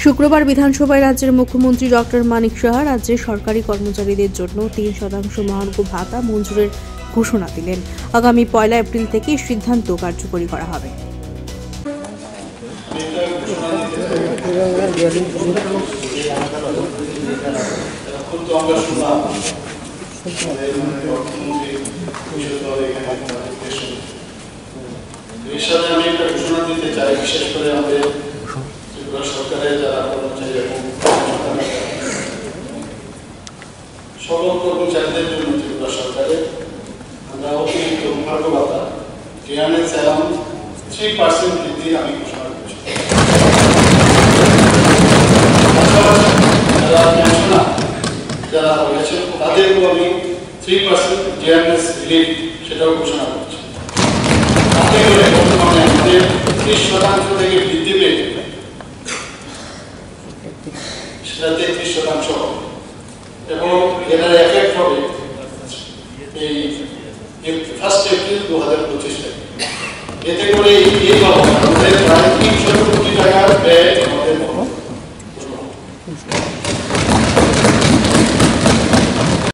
শুক্রবার বিধানসভায় রাজ্যের মুখ্যমন্ত্রী ডক্টর মানিক সাহা রাজ্যের সরকারি কর্মচারীদের জন্য 3% মহার্ঘ ভাতা মঞ্জুরের ঘোষণা দিলেন। আগামী 1 এপ্রিল থেকে সিদ্ধান্ত কার্যকরী করা হবে। আমি একটা ঘোষণা দিতে চাই, বিশেষ করে আমাদের ত্রিপুরা সরকারের যারা কর্মচারী এবং সকল কর্মচারীদের জন্য ত্রিপুরা সরকারের আমরা অতিরিক্ত মহার্ঘ ভাতা ডিএনএস এবং 3% বৃদ্ধি আমি ঘোষণা করছি। যারা পেনশনার যারা রয়েছে তাদেরকেও আমি 3% ডিএনএস রিলিফ সেটাও ঘোষণা করছি। তাতে করে বর্তমানে আমাদের 30% থেকে বৃদ্ধি পেয়ে সেটা 33% এবং এটার এফেক্ট হবে এই 1 এপ্রিল 2025 থেকে। এতে করে এই বাবদ আমাদের প্রায়